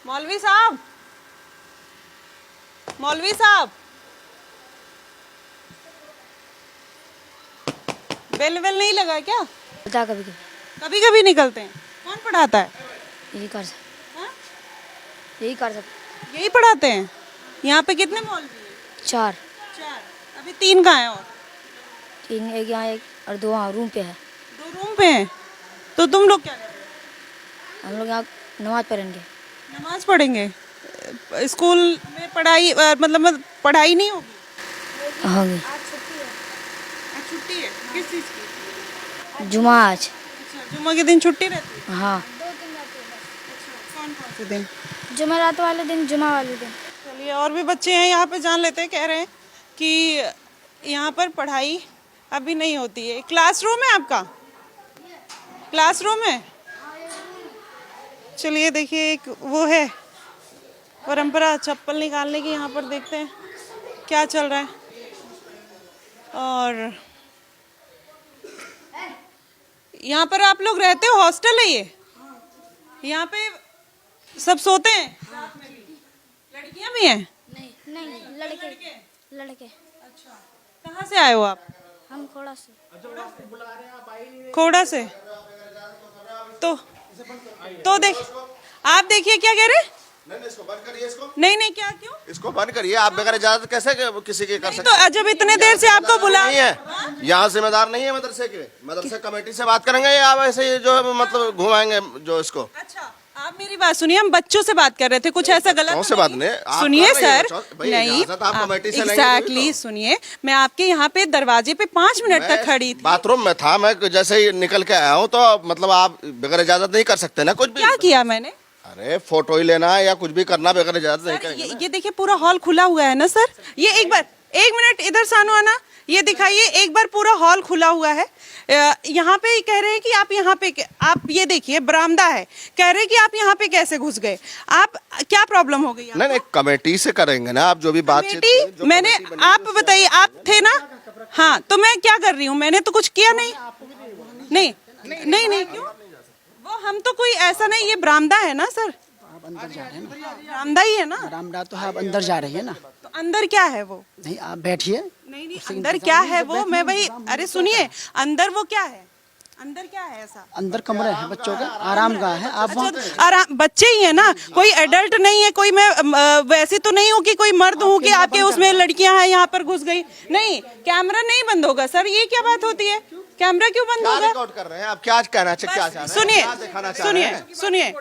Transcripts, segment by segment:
मौलवी साहब, मौलवी साहब, बेल वेल नहीं लगा क्या? बता कभी कभी कभी कभी निकलते हैं। कौन पढ़ाता है? यही कर सकते हाँ? यही कर सकते यही पढ़ाते हैं। यहाँ पे कितने मौलवी हैं? 4 4। अभी 3 कहाँ हैं? और 3 एक यहाँ एक और 2 वहाँ रूम पे है। 2 रूम पे हैं। तो तुम लोग क्या कर रहे हो? हम लोग यहाँ नमाज पढ़ेंगे। नमाज पढ़ेंगे। स्कूल में पढ़ाई मतलब पढ़ाई नहीं होगी? होगी आज छुट्टी है। किस चीज़ की? जुमा आज। अच्छा, जुम्मा के दिन छुट्टी रहती है। हाँ कौन कौन से दिन? जुमेरात वाले दिन, जुमा वाले दिन। चलिए, और भी बच्चे हैं यहाँ पे, जान लेते हैं। कह रहे हैं कि यहाँ पर पढ़ाई अभी नहीं होती है। क्लासरूम है आपका? क्लासरूम है। चलिए देखिए, एक वो है परंपरा चप्पल निकालने की। यहाँ पर देखते हैं क्या चल रहा है। और यहाँ पर आप लोग रहते हो? हॉस्टल है ये? यहाँ पे सब सोते हैं? लड़कियाँ भी हैं? नहीं लड़के। अच्छा, कहाँ से आए हो आप? हम खोड़ा से। खोड़ा से। तो देख, आप देखिए क्या कह रहे हैं? नहीं, इसको बंद करिए। इसको नहीं क्या, क्यों? इसको बंद करिए। आप बगैर इजाजत कैसे किसी के कर सकते तो जब इतने देर से आपको बुला नहीं है? यहाँ जिम्मेदार नहीं है मदरसे के। मदरसे कमेटी से बात करेंगे या आप ऐसे ही जो है मतलब घुमाएंगे जो इसको? अच्छा, आप मेरी बात सुनिए। हम बच्चों से बात कर रहे थे, कुछ ऐसा गलत कौन तो से बात नहीं? नहीं? आप सुनिए कर रही हैं सर, बच्चों- भाई, नहीं, इजाजत आप कमेटी से लेंगे तभी एग्जैक्टली तो। सुनिए। मैं आपके यहाँ पे दरवाजे पे 5 मिनट तक खड़ी थी। बाथरूम में था, मैं जैसे ही निकल के आया हूँ तो मतलब आप बगैर इजाजत नहीं कर सकते ना कुछ भी। क्या किया मैंने? अरे फोटो ही लेना या कुछ भी करना बगैर इजाजत नहीं सर, करेंगे ना। ये देखिए, पूरा हॉल खुला हुआ है ना सर। ये एक बार, 1 मिनट इधर सानू आना, ये दिखाइए। एक बार पूरा हॉल खुला हुआ है। यहाँ पे कह रहे हैं कि आप यहाँ पे, आप ये देखिए बरामदा है, कह रहे हैं कि आप यहाँ पे कैसे घुस गए? आप क्या प्रॉब्लम हो गई? नहीं, कमेटी से करेंगे ना आप जो भी बातचीत। कमेटी मैंने, आप बताइए, आप थे ना? हाँ, तो मैं क्या कर रही हूँ? मैंने तो कुछ किया नहीं। नहीं, क्यों? वो हम तो कोई ऐसा नहीं, ये बरामदा है ना सर। आप अंदर जा रहे हैं ना? बरामदा ही है ना? बरामदा तो है, आप अंदर जा रही है ना? तो अंदर क्या है वो? नहीं, आप बैठिए। नहीं, अंदर क्या है वो? मैं भाई, अरे सुनिए, अंदर वो क्या है? अंदर क्या है ऐसा? अंदर कमरे हैं बच्चों का, आराम गाह है। आप वहाँ अच्छा, आराम, बच्चे ही है ना, कोई एडल्ट नहीं है। कोई मैं वैसे तो नहीं हूँ कि कोई मर्द हूँ कि आपके उसमें लड़कियां हैं यहाँ पर घुस गई। नहीं, कैमरा नहीं बंद होगा सर। ये क्या बात होती है? कैमरा क्यों बंद क्या होगा? रिकॉर्ड कर रहे हैं आप? क्या कहना क्या चाह रहे हैं? सुनिए, क्या दिखाना चाह रहे हैं? सुनिए,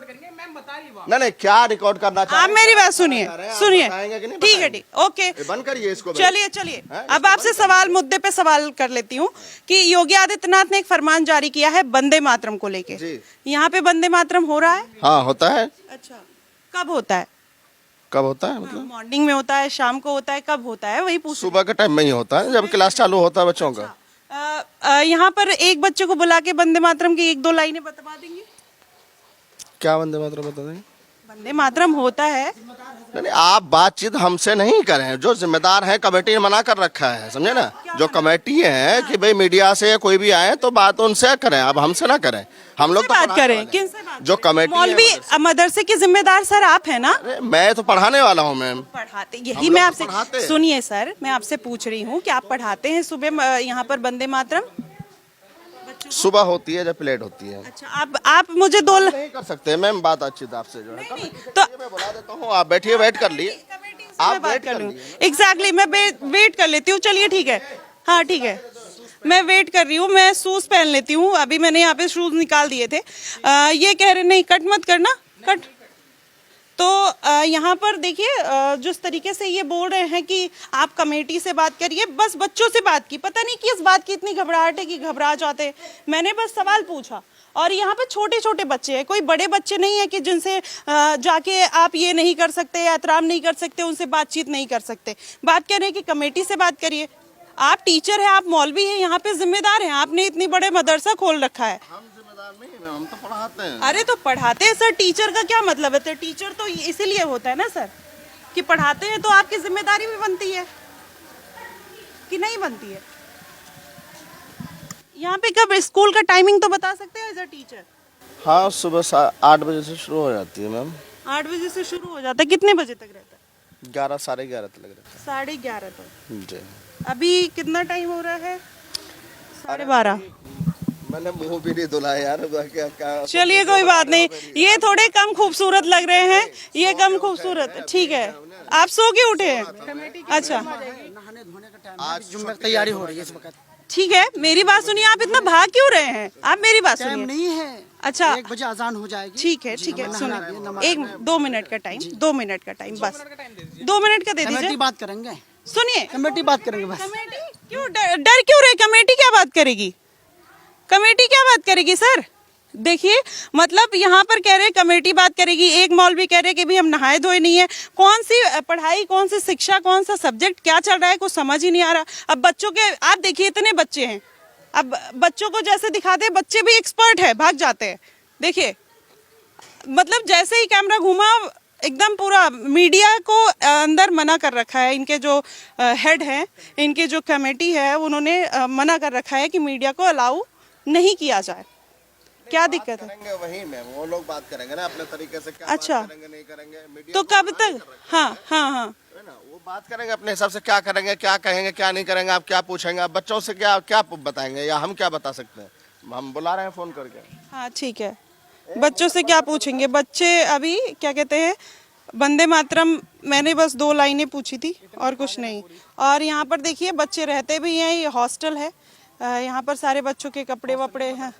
नहीं, क्या रिकॉर्ड करना चाह आप रहे हैं? मेरी बात सुनिए, आप सुनिए। बताएंगे कि नहीं ठीक है, बताएंगे? ठीक, ओके, ये बंद करिए इसको। चलिए। अब आपसे सवाल, मुद्दे पे सवाल कर लेती हूँ कि योगी आदित्यनाथ ने एक फरमान जारी किया है वंदे मातरम को लेके। जी। यहाँ पे वंदे मातरम हो रहा है? हाँ, होता है। अच्छा, कब होता है? कब होता है मतलब? मॉर्निंग में होता है, शाम को होता है, कब होता है? वही पूछ। सुबह के टाइम में ही होता है जब क्लास चालू होता है बच्चों का। यहाँ पर एक बच्चे को बुला के वंदे मातरम की 1-2 लाइनें बता देंगे? क्या वंदे मातरम बता देंगे? वंदे मातरम होता है। नहीं, आप बातचीत हमसे नहीं करें। जो जिम्मेदार है कमेटी ने मना कर रखा है, समझे ना? जो कमेटी है कि भाई मीडिया से कोई भी आए तो बात उनसे करें, अब हमसे ना करें। हम लोग तो बात पढ़ाने करें, वाले हैं। किनसे बात जो करें? कमेटी है मौलवी मदरसे के जिम्मेदार सर आप है ना? अरे, मैं तो पढ़ाने वाला हूँ मैम। पढ़ाते, हम यही लोग मैं तो आपसे पढ़ाते हैं। सुनिए सर, मैं आपसे पूछ रही हूँ कि आप पढ़ाते हैं सुबह यहाँ पर वंदे मातरम? सुबह होती है जब प्लेट होती है। अच्छा, आप मुझे 2 नहीं कर सकते मैम बातचीत आपसे जो है। तो मैं बुला देता हूँ, आप बैठिए, वेट कर लिए। आप बात कर लूँ। एग्जैक्टली, मैं वेट कर लेती हूँ। चलिए ठीक है, हाँ ठीक है, मैं वेट कर रही हूँ। मैं शूज पहन लेती हूँ। अभी मैंने यहाँ पे शूज निकाल दिए थे। ये कह रहे नहीं, कट मत करना, कट। तो यहाँ पर देखिए, जिस तरीके से ये बोल रहे हैं कि आप कमेटी से बात करिए, बस बच्चों से बात की। पता नहीं किस बात की इतनी घबराहट है कि घबरा जाते हैं। मैंने बस सवाल पूछा, और यहाँ पे छोटे छोटे बच्चे हैं, कोई बड़े बच्चे नहीं है कि जिनसे जाके आप ये नहीं कर सकते, एहतराम नहीं कर सकते, उनसे बातचीत नहीं कर सकते। बात कह रहे हैं कि कमेटी से बात करिए। आप टीचर हैं, आप मौलवी हैं, यहाँ पे जिम्मेदार हैं। आपने इतनी बड़े मदरसा खोल रखा है। हम जिम्मेदार नहीं हैं, हम तो पढ़ाते हैं। अरे तो पढ़ाते हैं सर, टीचर का क्या मतलब है? तो टीचर तो इसीलिए होता है ना सर कि पढ़ाते हैं, तो आपकी जिम्मेदारी भी बनती है कि नहीं बनती है? यहाँ पे कब स्कूल का टाइमिंग तो बता सकते हैं एज अ टीचर? हाँ, सुबह 8 बजे से शुरू हो जाती है मैम। 8 बजे से शुरू हो जाता है, कितने बजे तक रहता है? 11 साढ़े 11 तक लग रहता 11:30 तक। है जी। अभी कितना टाइम हो रहा है? 12:30। मैंने मुंह भी नहीं धुला यार, क्या चलिए कोई बात नहीं, ये थोड़े कम खूबसूरत लग रहे हैं, ये कम खूबसूरत, ठीक है। आप सो के उठे हैं? अच्छा नहाने धोने का टाइम आज जुम्मे की तैयारी हो रही है इस वक्त। ठीक है, मेरी बात सुनिए, आप इतना भाग क्यों रहे हैं? आप मेरी बात टाइम सुनिए। नहीं है। अच्छा 1 बजे अजान हो जाएगी। ठीक है, ठीक है, सुनिए, 2 मिनट का टाइम, 2 मिनट का टाइम, बस 2 मिनट का दे कमेटी दीजिए। बात करेंगे, सुनिए, कमेटी बात करेंगे बस। कमेटी क्यों डर क्यों रहे? कमेटी क्या बात करेगी? कमेटी क्या बात करेगी सर? देखिए, मतलब यहाँ पर कह रहे हैं कमेटी बात करेगी, एक मौलवी कह रहे हैं कि भी हम नहाए धोए नहीं है। कौन सी पढ़ाई, कौन सी शिक्षा, कौन सा सब्जेक्ट क्या चल रहा है, कुछ समझ ही नहीं आ रहा। अब बच्चों के, आप देखिए इतने बच्चे हैं, अब बच्चों को जैसे दिखाते हैं, बच्चे भी एक्सपर्ट है, भाग जाते हैं। देखिए, मतलब जैसे ही कैमरा घूमा, एकदम पूरा मीडिया को अंदर मना कर रखा है। इनके जो हेड हैं, इनके जो कमेटी है, उन्होंने मना कर रखा है कि मीडिया को अलाउ नहीं किया जाए। क्या दिक्कत है? करेंगे वही मैम, वो लोग बात करेंगे ना अपने तरीके से, क्या अच्छा। बात करेंगे नहीं करेंगे, मीडिया तो कब तक? हाँ हाँ हाँ, है ना, वो बात करेंगे अपने हिसाब से, क्या करेंगे, क्या कहेंगे, क्या नहीं करेंगे। आप क्या पूछेंगे? आप बच्चों से क्या क्या बताएंगे, या हम क्या बता सकते हैं? हम बुला रहे हैं फोन करके। हाँ ठीक है, बच्चों से क्या पूछेंगे? बच्चे अभी क्या कहते हैं, वंदे मातरम, मैंने बस 2 लाइनें पूछी थी और कुछ नहीं। और यहाँ पर देखिए बच्चे रहते भी हैं, ये हॉस्टल है, यहाँ पर सारे बच्चों के कपड़े वपड़े हैं।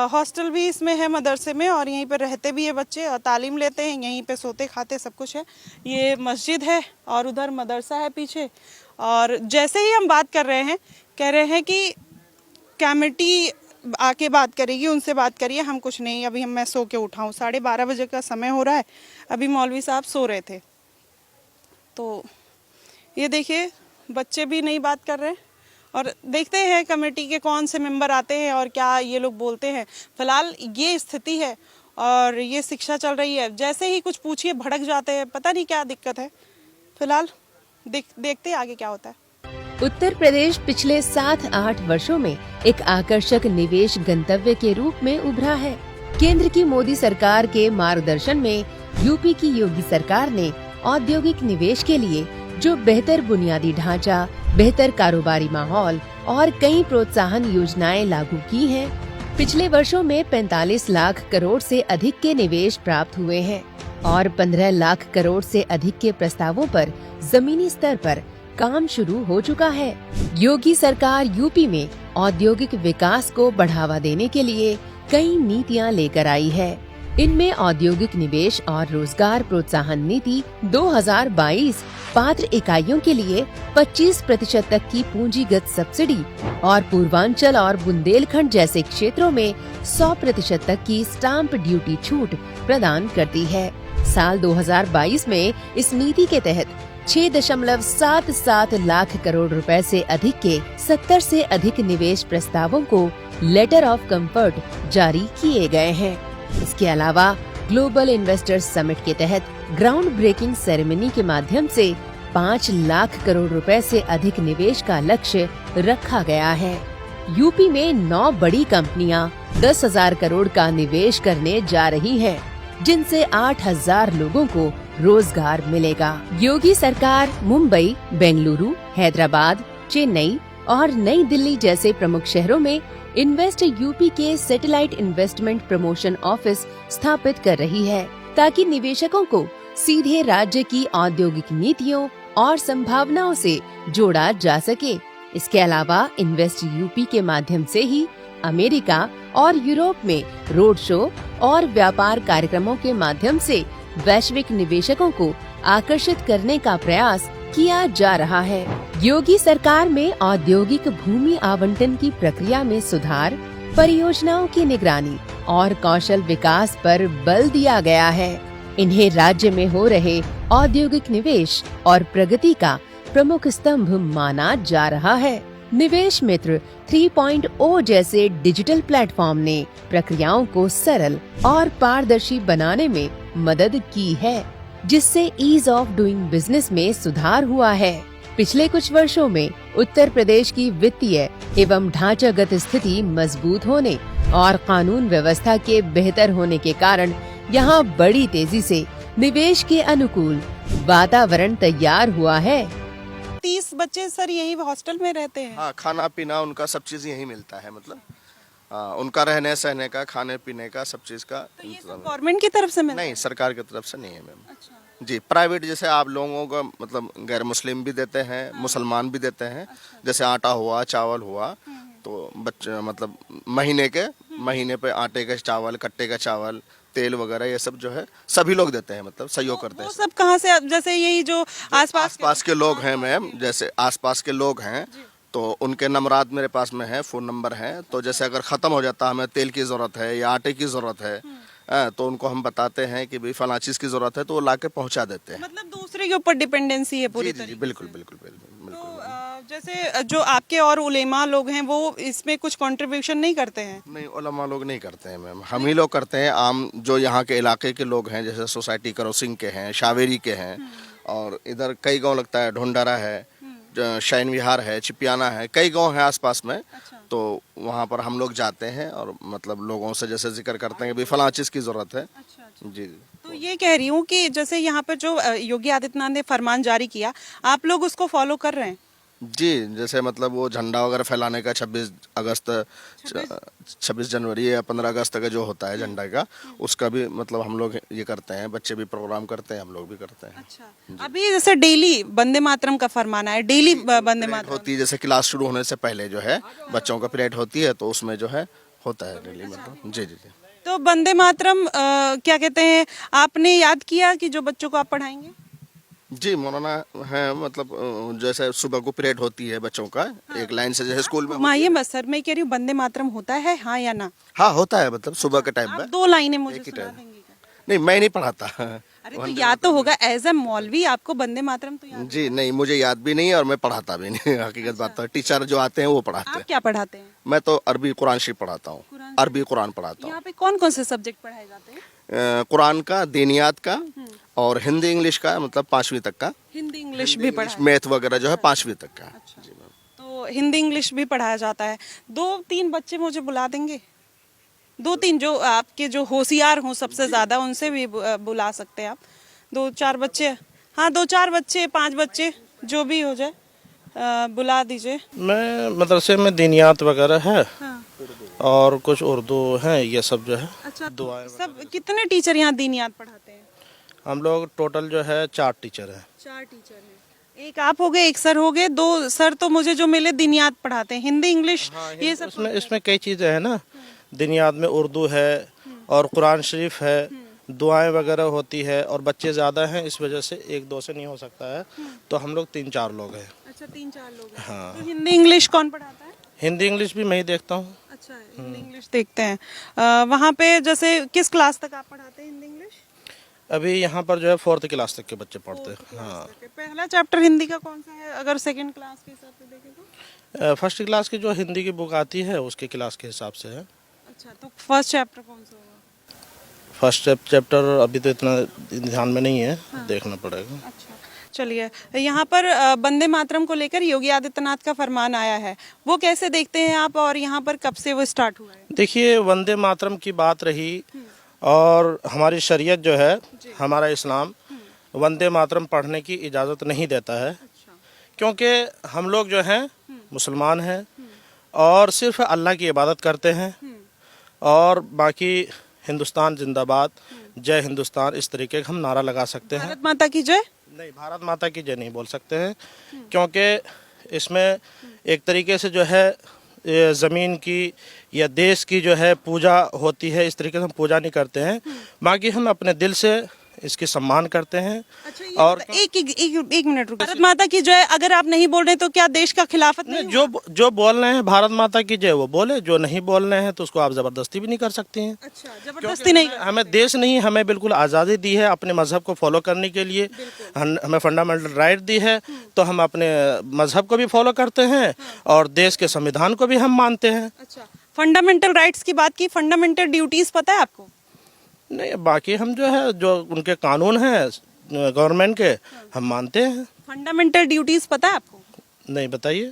हॉस्टल भी इसमें है मदरसे में, और यहीं पर रहते भी है बच्चे और तालीम लेते हैं, यहीं पे सोते खाते सब कुछ है। ये मस्जिद है और उधर मदरसा है पीछे। और जैसे ही हम बात कर रहे हैं, कह रहे हैं कि कमेटी आके बात करेगी, उनसे बात करिए, हम कुछ नहीं, अभी मैं सो के उठाऊँ, 12:30 बजे का समय हो रहा है, अभी मौलवी साहब सो रहे थे। तो ये देखिए, बच्चे भी नहीं बात कर रहे, और देखते हैं कमेटी के कौन से मेंबर आते हैं और क्या ये लोग बोलते हैं। फिलहाल ये स्थिति है और ये शिक्षा चल रही है। जैसे ही कुछ पूछिए भड़क जाते हैं, पता नहीं क्या दिक्कत है। फिलहाल देखते हैं आगे क्या होता है। उत्तर प्रदेश पिछले 7-8 वर्षों में एक आकर्षक निवेश गंतव्य के रूप में उभरा है। केंद्र की मोदी सरकार के मार्गदर्शन में यूपी की योगी सरकार ने औद्योगिक निवेश के लिए जो बेहतर बुनियादी ढांचा, बेहतर कारोबारी माहौल और कई प्रोत्साहन योजनाएं लागू की हैं। पिछले वर्षों में 45 लाख करोड़ से अधिक के निवेश प्राप्त हुए हैं और 15 लाख करोड़ से अधिक के प्रस्तावों पर जमीनी स्तर पर काम शुरू हो चुका है। योगी सरकार यूपी में औद्योगिक विकास को बढ़ावा देने के लिए कई नीतियां लेकर आई है। इनमें औद्योगिक निवेश और रोजगार प्रोत्साहन नीति 2022 पात्र इकाइयों के लिए 25% तक की पूंजीगत सब्सिडी और पूर्वांचल और बुंदेलखंड जैसे क्षेत्रों में 100% तक की स्टाम्प ड्यूटी छूट प्रदान करती है। साल 2022 में इस नीति के तहत 6.77 लाख करोड़ रुपए से अधिक के 70 से अधिक निवेश प्रस्तावों को लेटर ऑफ कंफर्ट जारी किए गए हैं। इसके अलावा ग्लोबल इन्वेस्टर्स समिट के तहत ग्राउंड ब्रेकिंग सेरेमनी के माध्यम से 5 लाख करोड़ रुपए से अधिक निवेश का लक्ष्य रखा गया है। यूपी में 9 बड़ी कंपनियां 10,000 करोड़ का निवेश करने जा रही हैं, जिनसे 8,000 लोगों को रोजगार मिलेगा। योगी सरकार मुंबई, बेंगलुरु, हैदराबाद, चेन्नई और नई दिल्ली जैसे प्रमुख शहरों में इन्वेस्ट यूपी के सैटेलाइट इन्वेस्टमेंट प्रमोशन ऑफिस स्थापित कर रही है, ताकि निवेशकों को सीधे राज्य की औद्योगिक नीतियों और संभावनाओं से जोड़ा जा सके। इसके अलावा इन्वेस्ट यूपी के माध्यम से ही अमेरिका और यूरोप में रोड शो और व्यापार कार्यक्रमों के माध्यम से वैश्विक निवेशकों को आकर्षित करने का प्रयास किया जा रहा है। योगी सरकार में औद्योगिक भूमि आवंटन की प्रक्रिया में सुधार, परियोजनाओं की निगरानी और कौशल विकास पर बल दिया गया है। इन्हें राज्य में हो रहे औद्योगिक निवेश और प्रगति का प्रमुख स्तंभ माना जा रहा है। निवेश मित्र 3.0 जैसे डिजिटल प्लेटफॉर्म ने प्रक्रियाओं को सरल और पारदर्शी बनाने में मदद की है, जिससे ईज ऑफ डूइंग बिजनेस में सुधार हुआ है। पिछले कुछ वर्षों में उत्तर प्रदेश की वित्तीय एवं ढांचागत स्थिति मजबूत होने और कानून व्यवस्था के बेहतर होने के कारण यहाँ बड़ी तेजी से निवेश के अनुकूल वातावरण तैयार हुआ है। 30 बच्चे सर यही हॉस्टल में रहते हैं? हाँ, खाना पीना उनका सब चीज़ यहीं मिलता है, मतलब उनका रहने सहने का, खाने पीने का, सब चीज़ का तो ये इंतजाम सब है। गवर्नमेंट की तरफ से मिलता है? नहीं, सरकार की तरफ से नहीं है मैम। अच्छा। जी, प्राइवेट जैसे आप लोगों को मतलब गैर मुस्लिम भी देते हैं, मुसलमान भी देते हैं। जैसे आटा हुआ, चावल हुआ, तो बच्चे मतलब महीने पे आटे का चावल, कट्टे का चावल, तेल वगैरह ये सब जो है सभी लोग देते हैं, मतलब सहयोग करते वो हैं। सब कहाँ से, जैसे यही जो आसपास के लोग हैं मैम, जैसे आसपास के लोग हैं तो उनके नंबरात मेरे पास में है, फ़ोन नंबर है। तो जैसे अगर ख़त्म हो जाता है, हमें तेल की ज़रूरत है या आटे की ज़रूरत है, तो उनको हम बताते हैं कि भाई फला चीज़ की ज़रूरत है, तो वो ला के पहुँचा देते हैं। मतलब दूसरे के ऊपर डिपेंडेंसी है पूरी जी, तरीके बिल्कुल से। बिल्कुल बिल्कुल तो बिल्कुल। जैसे जो आपके और उलेमा लोग हैं वो इसमें कुछ कंट्रीब्यूशन नहीं करते हैं? नहीं, उलमा लोग नहीं करते हैं मैम, हम ही लोग करते हैं। आम जो यहाँ के इलाके के लोग हैं, जैसे सोसाइटी करोसिंग के हैं, शावेरी के हैं, और इधर कई गांव लगता है, ढोंडारा है, शाइन विहार है, चिपियाना है, कई गांव हैं आसपास में। तो वहाँ पर हम लोग जाते हैं और मतलब लोगों से जैसे जिक्र करते हैं कि भाई फलां चीज़ की ज़रूरत है। जी। तो ये कह रही हूँ कि जैसे यहाँ पर जो योगी आदित्यनाथ ने फरमान जारी किया, आप लोग उसको फॉलो कर रहे हैं? जी, जैसे मतलब वो झंडा वगैरह फैलाने का 26 जनवरी या 15 अगस्त का जो होता है झंडा का, उसका भी मतलब हम लोग ये करते हैं, बच्चे भी प्रोग्राम करते हैं, हम लोग भी करते हैं। अच्छा। अभी जैसे डेली वंदे मातरम का फरमान है, डेली वंदे मातरम होती है, जैसे क्लास शुरू होने से पहले जो है बच्चों का पीरियड होती है, तो उसमें जो है होता है डेली, मतलब जी जी जी। तो वंदे मातरम क्या कहते हैं, आपने याद किया कि जो बच्चों को आप पढ़ाएंगे? जी, मौलाना है, मतलब जैसे सुबह को पीरियड होती है बच्चों का, एक लाइन से जैसे स्कूल में घुमाइए मत सर, मैं कह रही हूँ वंदे मातरम होता है, हाँ या ना? हाँ, होता है, मतलब सुबह के टाइम आप में। 2 लाइनें मुझे एक ही सुना टाइम। देंगे क्या? नहीं, मैं नहीं पढ़ाता। अरे तो याद तो होगा, एज अ मौलवी आपको वंदे मातरम तो याद। जी नहीं, मुझे याद भी नहीं और मैं पढ़ाता भी नहीं। हकीकत बात है, टीचर जो आते हैं वो पढ़ाते आप हैं। क्या पढ़ाते हैं? मैं तो अरबी कुरान शरीफ पढ़ाता हूँ, अरबी कुरान पढ़ाता हूँ। यहाँ पे कौन कौन से सब्जेक्ट पढ़ाए जाते हैं? कुरान का, दीनियात का और हिंदी इंग्लिश का, मतलब 5वीं तक का। हिंदी इंग्लिश भी पढ़ाया? मैथ वगैरह जो है 5वीं तक का। जी मैम। तो हिंदी इंग्लिश भी पढ़ाया जाता है। 2-3 बच्चे मुझे बुला देंगे? 2-3 जो आपके जो होशियार हों सबसे ज्यादा, उनसे भी बुला सकते हैं आप। 2-4 बच्चे, हाँ 2-4 बच्चे, 5 बच्चे, जो भी हो जाए बुला दीजिए। मैं मदरसे में दीनियात वगैरह है, हाँ। और कुछ उर्दू है, ये सब जो है। अच्छा, दुआएं सब कितने टीचर यहाँ दीनियात पढ़ाते हैं? हम लोग टोटल जो है 4 टीचर हैं। 4 टीचर हैं। एक आप हो गए, एक सर हो गए, 2 सर तो मुझे जो मिले दीनियात पढ़ाते हैं, हिंदी इंग्लिश ये सब। इसमें कई चीज़ें हैं ना, दीनियात में उर्दू है और कुरान शरीफ है, दुआएं वगैरह होती है, और बच्चे ज़्यादा हैं इस वजह से 1-2 से नहीं हो सकता है, तो हम लोग 3-4 लोग हैं। अच्छा, 3-4 लोग हैं। हाँ। तो हिंदी इंग्लिश कौन पढ़ाता है? हिंदी इंग्लिश भी मैं ही देखता हूँ। अच्छा, हिंदी इंग्लिश देखते हैं। वहाँ पे जैसे किस क्लास तक आप पढ़ाते हैं हिंदी इंग्लिश? अभी यहाँ पर जो है 4th क्लास तक के बच्चे पढ़ते हैं। हाँ। पहला चैप्टर हिंदी का कौन सा है, अगर सेकंड क्लास के हिसाब से देखें तो? 1st क्लास की जो हिंदी की बुक आती है उसके क्लास के हिसाब से है। अच्छा, तो फर्स्ट चैप्टर कौन सा होगा? 1st चैप्टर अभी तो इतना ध्यान में नहीं है, देखना पड़ेगा। अच्छा, चलिए, यहाँ पर वंदे मातरम को लेकर योगी आदित्यनाथ का फरमान आया है, वो कैसे देखते हैं आप, और यहाँ पर कब से वो स्टार्ट हुआ है? देखिए, वंदे मातरम की बात रही, और हमारी शरीयत जो है, हमारा इस्लाम वंदे मातरम पढ़ने की इजाज़त नहीं देता है। क्योंकि हम लोग जो हैं मुसलमान हैं और सिर्फ अल्लाह की इबादत करते हैं, और बाकी हिंदुस्तान जिंदाबाद, जय हिंदुस्तान, इस तरीके का हम नारा लगा सकते हैं। भारत माता की जय? नहीं, भारत माता की जय नहीं बोल सकते हैं, क्योंकि इसमें एक तरीके से जो है ज़मीन की या देश की जो है पूजा होती है, इस तरीके से हम पूजा नहीं करते हैं। बाकी हम अपने दिल से इसकी सम्मान करते हैं। अच्छा, और एक मिनट रुको। भारत माता की जय अगर आप नहीं बोल रहे तो क्या देश का खिलाफत नहीं? जो बोल रहे हैं भारत माता की जय वो बोले, जो नहीं बोल रहे हैं तो उसको आप जबरदस्ती भी नहीं कर सकती हैं। अच्छा, जबरदस्ती नहीं? हमें देश नहीं, हमें बिल्कुल आज़ादी दी है अपने मजहब को फॉलो करने के लिए, हमें फंडामेंटल राइट दी है, तो हम अपने मजहब को भी फॉलो करते हैं और देश के संविधान को भी हम मानते हैं। अच्छा, फंडामेंटल राइट्स की बात की, फंडामेंटल ड्यूटीज पता है आपको? नहीं, बाकी हम जो है जो उनके कानून हैं गवर्नमेंट के, हम मानते हैं। फंडामेंटल ड्यूटीज पता है आपको? नहीं, बताइए।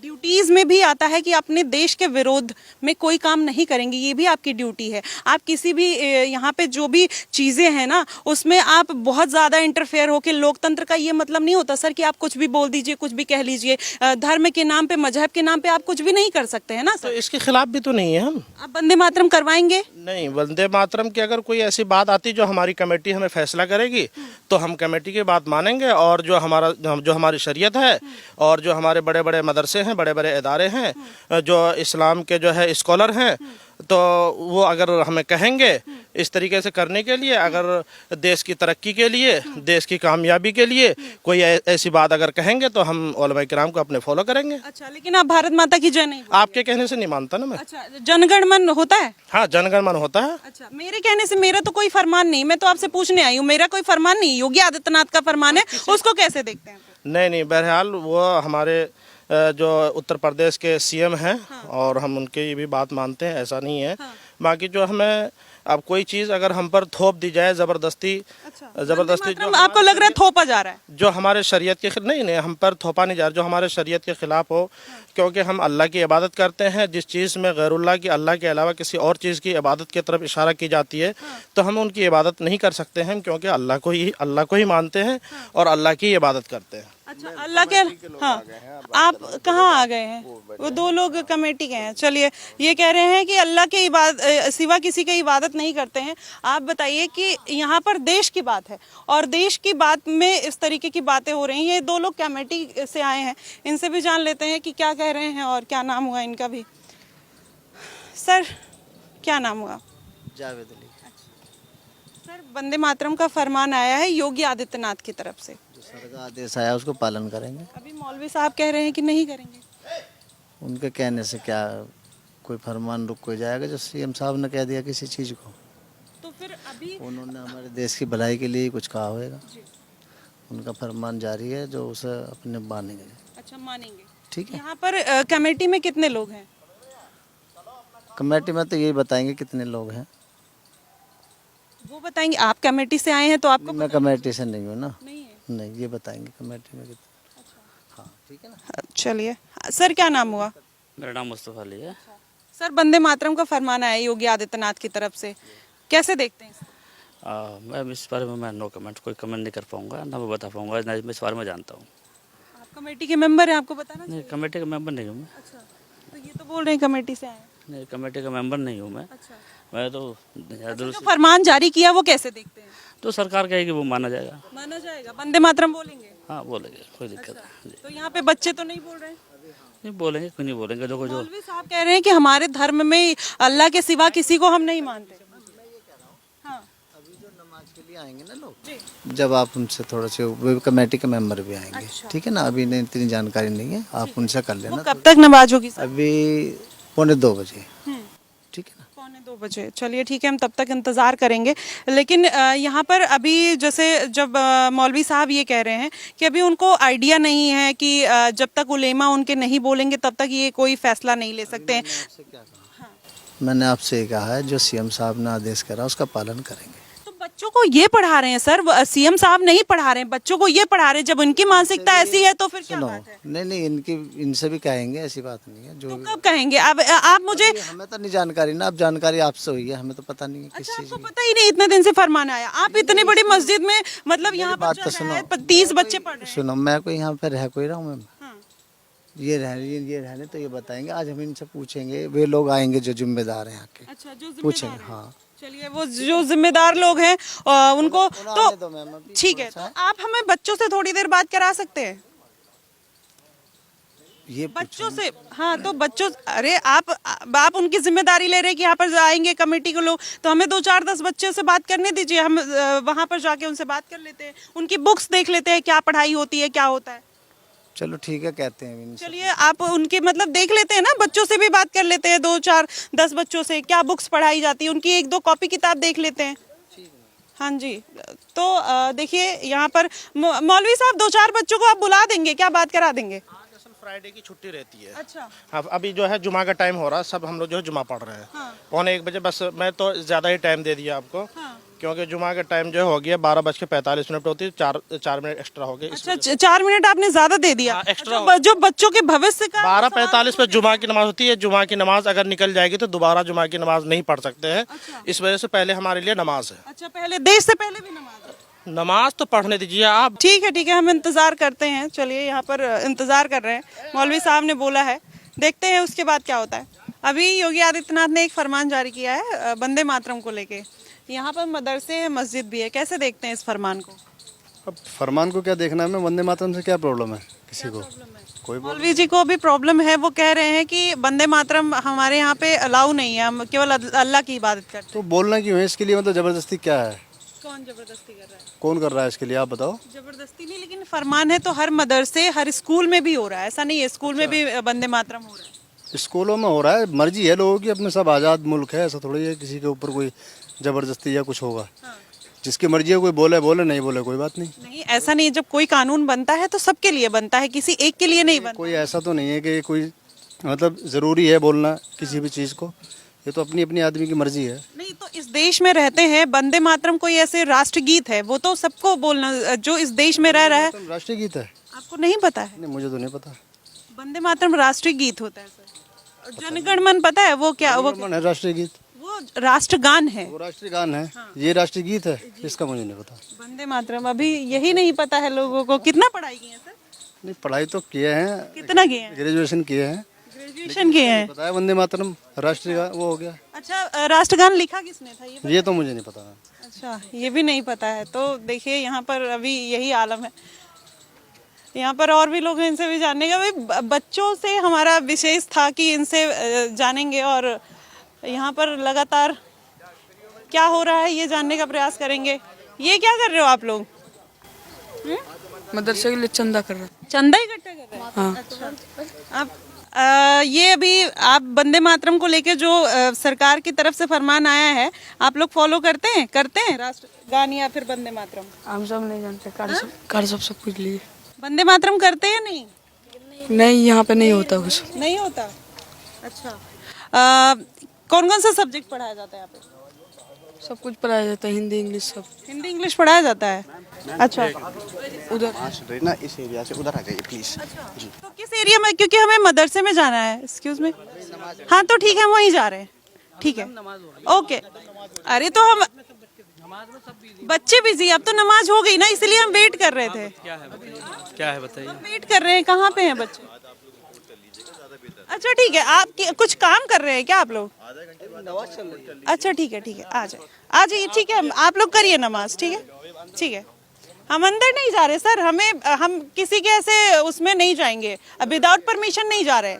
ड्यूटीज में भी आता है कि अपने देश के विरोध में कोई काम नहीं करेंगे, ये भी आपकी ड्यूटी है। आप किसी भी यहाँ पे जो भी चीज़ें हैं ना उसमें आप बहुत ज़्यादा इंटरफेयर होकर, लोकतंत्र का ये मतलब नहीं होता सर कि आप कुछ भी बोल दीजिए, कुछ भी कह लीजिए। धर्म के नाम पे, मजहब के नाम पे आप कुछ भी नहीं कर सकते हैं ना तो सर। इसके खिलाफ भी तो नहीं है हम। आप वंदे मातरम करवाएंगे? नहीं, वंदे मातरम की अगर कोई ऐसी बात आती जो हमारी कमेटी हमें फैसला करेगी तो हम कमेटी की बात मानेंगे, और जो हमारी शरीयत है और जो हमारे बड़े बड़े मदरसे हैं, बड़े बड़े इदारे हैं, जो इस्लाम के जो है स्कॉलर हैं, तो वो अगर हमें कहेंगे इस तरीके से करने के लिए, अगर देश की तरक्की के लिए, देश की कामयाबी के लिए कोई ऐसी बात अगर कहेंगे तो हम उलमा किराम को अपने फॉलो करेंगे। अच्छा, लेकिन आप भारत माता की जय नहीं बोलते। आपके कहने से नहीं मानता ना मैं। अच्छा, जनगण मन होता है? हाँ, जनगण मन होता है। अच्छा, मेरे कहने से, मेरा तो कोई फरमान नहीं, मैं तो आपसे पूछने आई हूँ, मेरा कोई फरमान नहीं, योगी आदित्यनाथ का फरमान है, उसको कैसे देखते हैं? नहीं, बहरहाल वो हमारे जो उत्तर प्रदेश के सीएम हैं, और हम उनकी भी बात मानते हैं, ऐसा नहीं है। बाकी जो हमें अब कोई चीज़ अगर हम पर थोप दी जाए ज़बरदस्ती, मतलब आपको लग रहा है थोपा जा रहा है? जो हमारे शरीयत के नहीं, हम पर थोपा नहीं जा रहा, जो हमारे शरीयत के खिलाफ हो, क्योंकि हम अल्लाह की इबादत करते हैं। जिस चीज़ में गैरुल्लाह की, अल्लाह के अलावा किसी और चीज़ की इबादत की तरफ इशारा की जाती है, तो हम उनकी इबादत नहीं कर सकते हैं, क्योंकि अल्लाह को ही मानते हैं और अल्लाह की इबादत करते हैं। अच्छा, अल्लाह के, हाँ, आप कहाँ आ गए हैं? वो दो लोग कमेटी के हैं। चलिए, ये कह रहे हैं कि अल्लाह के सिवा किसी की इबादत नहीं करते हैं। आप बताइए कि यहाँ पर देश की बात है और देश की बात में इस तरीके की बातें हो रही हैं। ये दो लोग कमेटी से आए हैं, इनसे भी जान लेते हैं कि क्या कह रहे हैं और क्या नाम हुआ इनका भी। सर, क्या नाम हुआ? जावेद अली। सर, वंदे मातरम का फरमान आया है योगी आदित्यनाथ की तरफ से, जो सर का आदेश आया उसको पालन करेंगे। अभी मौलवी साहब कह रहे हैं कि नहीं करेंगे। उनके कहने से क्या कोई फरमान रुक कोई जाएगा? जो सीएम साहब ने कह दिया किसी चीज़ को, तो फिर अभी उन्होंने हमारे देश की भलाई के लिए कुछ कहा होगा। उनका फरमान जारी है, जो उसे अपने मानेंगे। अच्छा, मानेंगे, ठीक है। यहाँ पर कमेटी में कितने लोग हैं? कमेटी में तो यही बताएंगे कितने लोग हैं। वो बताएंगे। आप कमेटी से आए हैं तो आपको मैं कमेटी से नहीं हूँ ना। नहीं है। नहीं, ये बताएंगे कमेटी में कितने। हाँ, ठीक है ना। चलिए, सर क्या नाम हुआ? मेरा नाम मुस्तफ़ा अली है। सर, वंदे मातरम का फरमान आया योगी आदित्यनाथ की तरफ से, कैसे देखते हैं इसको? मैं इस बारे में नो कमेंट, कोई कमेंट नहीं कर पाऊँगा, ना मैं बता पाऊँगा, ना मैं इस बारे में जानता हूँ। आप कमेटी के मेंबर हैं, आपको बताना नहीं, चाहिए। कमेटी का मेंबर नहीं हूँ मैं। अच्छा, तो ये तो बोल रहे हैं कमेटी से आए हैं। नहीं, कमेटी का मेंबर नहीं हूँ मैं। अच्छा, मैं तो जो फरमान जारी किया वो कैसे देखते हैं? तो सरकार कहेगी वो माना जाएगा। माना जाएगा, वंदे मातरम बोलेंगे। हाँ, बोलेंगे, कोई दिक्कत नहीं। तो यहाँ पे बच्चे तो नहीं बोल रहे हैं? नहीं बोलेंगे, क्यों नहीं बोलेंगे? देखो जो मौलवी साहब कह रहे हैं कि हमारे धर्म में अल्लाह के सिवा किसी को हम नहीं मानते। हाँ, अभी जो नमाज के लिए आएंगे ना लोग, जब आप उनसे थोड़ा से, वो कमेटी के मेंबर भी आएंगे। ठीक है ना। अभी नहीं, इतनी जानकारी नहीं है, आप उनसे कर लेना। कब तक नमाज होगी सर? अभी 1:45 बजे। ठीक है ना। 1:45 बजे। चलिए ठीक है, हम तब तक इंतज़ार करेंगे। लेकिन यहाँ पर अभी जैसे जब मौलवी साहब ये कह रहे हैं कि अभी उनको आइडिया नहीं है कि जब तक उलेमा उनके नहीं बोलेंगे तब तक ये कोई फैसला नहीं ले सकते हैं। मैंने आपसे ये कहा है, जो सीएम साहब ने आदेश करा उसका पालन करेंगे। तो बच्चों को ये पढ़ा रहे हैं सर, सीएम साहब नहीं पढ़ा रहे हैं, बच्चों को ये पढ़ा रहे हैं। जब उनकी मानसिकता ऐसी है तो फिर क्या सुनो, बात है? नहीं, इनसे भी कहेंगे, ऐसी बात नहीं है। जो तो कब कहेंगे? अब आप मुझे, हमें तो नहीं जानकारी ना, अब जानकारी आपसे हुई है, हमें तो पता नहीं है किस अच्छा, चीज़ आपको की। पता ही नहीं इतने दिन से फरमान आया? आप इतनी बड़ी मस्जिद में, मतलब यहाँ पर बात जो तो है सुनो। 30 बच्चे पढ़ रहे हैं। सुनो, मैं कोई यहाँ पे रह कोई रहा हूँ मैम। हाँ। ये रहने तो ये बताएंगे। आज हम इनसे पूछेंगे, वे लोग आएंगे जो जिम्मेदार हैं यहाँ के, अच्छा, जो पूछेंगे। जिम्मेदार हैं। हाँ, चलिए, वो जो जिम्मेदार लोग हैं उनको आने दो मैम, तो अभी ठीक है। थोड़ा तो आप हमें बच्चों से थोड़ी देर बात करा सकते हैं? ये बच्चों से? हाँ, तो बच्चों, अरे आप उनकी जिम्मेदारी ले रहे हैं कि यहाँ पर आएंगे कमेटी के लोग, तो हमें 2-4-10 बच्चों से बात करने दीजिए। हम वहाँ पर जाके उनसे बात कर लेते हैं, उनकी बुक्स देख लेते हैं, क्या पढ़ाई होती है, क्या होता है। चलो ठीक है, कहते हैं इनसे। चलिए, आप उनके मतलब देख लेते हैं ना, बच्चों से भी बात कर लेते हैं, 2-4-10 बच्चों से क्या बुक्स पढ़ाई जाती है, उनकी 1-2 कॉपी किताब देख लेते हैं। हाँ जी। तो देखिए, यहाँ पर मौलवी साहब 2-4 बच्चों को आप बुला देंगे क्या, बात करा देंगे? फ्राइडे की छुट्टी रहती है। अच्छा। हाँ, अभी जो है जुमा का टाइम हो रहा है, सब हम लोग जो है जुमा पढ़ रहे हैं। 1:45 बजे, बस मैं तो ज़्यादा ही टाइम दे दिया आपको। क्योंकि जुमा का टाइम जो हो गया 12:45 होती है, 4 मिनट एक्स्ट्रा हो गए। अच्छा 4 मिनट आपने ज्यादा दे दिया। हाँ, एक्स्ट्रा अच्छा, जो बच्चों के भविष्य का 12:45 पे जुमा की नमाज होती है। जुमा की नमाज अगर निकल जाएगी तो दोबारा जुमा की नमाज नहीं पढ़ सकते हैं। इस वजह से पहले हमारे लिए नमाज है। अच्छा, पहले देश से पहले भी नमाज है। नमाज तो पढ़ने दीजिए आप। ठीक है, हम इंतजार करते हैं। चलिए, यहाँ पर इंतजार कर रहे हैं। मौलवी साहब ने बोला है, देखते हैं उसके बाद क्या होता है। अभी योगी आदित्यनाथ ने एक फरमान जारी किया है वंदे मातरम को लेके। यहाँ पर मदरसे है, मस्जिद भी है, कैसे देखते हैं इस फरमान को? अब फरमान को क्या देखना है, वंदे मातरम से क्या प्रॉब्लम है किसी को? कोई मौलवी जी को भी प्रॉब्लम है। वो कह रहे हैं कि वंदे मातरम हमारे यहाँ पे अलाउ नहीं है, हम केवल अल्लाह की इबादत करते हैं। तो बोलना क्यों है इसके लिए? मतलब जबरदस्ती क्या है? कौन जबरदस्ती कर रहा है? कौन कर रहा है इसके लिए, आप बताओ। जबरदस्ती नहीं, लेकिन फरमान है तो हर मदरसे हर स्कूल में भी हो रहा है। ऐसा नहीं है, स्कूल में भी वंदे मातरम हो रहा है। स्कूलों में हो रहा है, मर्जी है लोगों की, अपने सब आज़ाद मुल्क है, ऐसा थोड़ी है किसी के ऊपर कोई जबरदस्ती या कुछ होगा। जिसकी मर्जी है, कोई बोले बोले, नहीं बोले कोई बात नहीं। नहीं, ऐसा नहीं है। जब कोई कानून बनता है तो सबके लिए बनता है, किसी एक के लिए नहीं बनता। कोई ऐसा तो नहीं है कि कोई मतलब ज़रूरी है बोलना किसी भी चीज़ को, ये तो अपनी अपनी आदमी की मर्जी है। नहीं, तो इस देश में रहते हैं, वंदे मातरम कोई ऐसे राष्ट्रगीत है, वो तो सबको बोलना, जो इस देश में रह रहा है। राष्ट्रीय गीत है? आपको नहीं पता है? नहीं, मुझे तो नहीं पता। वंदे मातरम राष्ट्रीय गीत होता है सर। जनगण मन पता है वो क्या? वो है राष्ट्रीय गीत, वो राष्ट्रगान है। वो राष्ट्रीय गान है। ये राष्ट्रीय गीत है, इसका मुझे नहीं पता। वंदे मातरम अभी यही नहीं पता है लोगों को। कितना पढ़ाई की है सर? नहीं, पढ़ाई तो किए हैं। कितना किए हैं? ग्रेजुएशन किए हैं। ग्रेजुएशन किए हैं। पता है वंदे मातरम राष्ट्रीय गान वो हो गया। अच्छा, राष्ट्रगान लिखा किसने था ये? ये तो मुझे नहीं पता। अच्छा, ये भी नहीं पता है। तो देखिए, यहाँ पर अभी यही आलम है। यहाँ पर और भी लोग हैं, इनसे भी जानने का। भाई, बच्चों से हमारा विशेष था कि इनसे जानेंगे, और यहाँ पर लगातार क्या हो रहा है ये जानने का प्रयास करेंगे। ये क्या कर रहे हो आप लोग? मदरसे के लिए चंदा कर रहे हैं। चंदा इकट्ठा कर रहे हैं? हाँ। अच्छा, आप ये अभी आप वंदे मातरम को लेके जो सरकार की तरफ से फरमान आया है, आप लोग फॉलो करते हैं राष्ट्रगान या फिर वंदे मातरम? हम सब नहीं जानते, कार सब कुछ लिए। वंदे मातरम करते हैं नहीं? नहीं, यहाँ पे नहीं होता कुछ। नहीं होता। अच्छा, कौन कौन सा सब्जेक्ट पढ़ाया जाता है यहाँ पे? सब कुछ पढ़ाया जाता है, हिंदी इंग्लिश सब। हिंदी इंग्लिश पढ़ाया जाता है। अच्छा, उधर ना इस एरिया से उधर आ जाइए प्लीज। जी, तो किस एरिया में? क्योंकि हमें मदरसे में जाना है। Excuse me. हाँ, तो ठीक है, हम वहीं जा रहे हैं। ठीक है, ओके। अरे तो हम बच्चे बिजी, अब तो नमाज हो गई ना, इसलिए हम वेट कर रहे थे। क्या है बताइए? वेट कर रहे हैं। कहाँ पे हैं बच्चे? अच्छा, ठीक है। आप कुछ काम कर रहे हैं क्या आप लोग? अच्छा, ठीक है, आ जाइए। ठीक है, आप लोग करिए नमाज। ठीक है। हम अंदर नहीं जा रहे सर, हम किसी के ऐसे उसमें नहीं जाएंगे, विदाउट परमिशन नहीं जा रहे।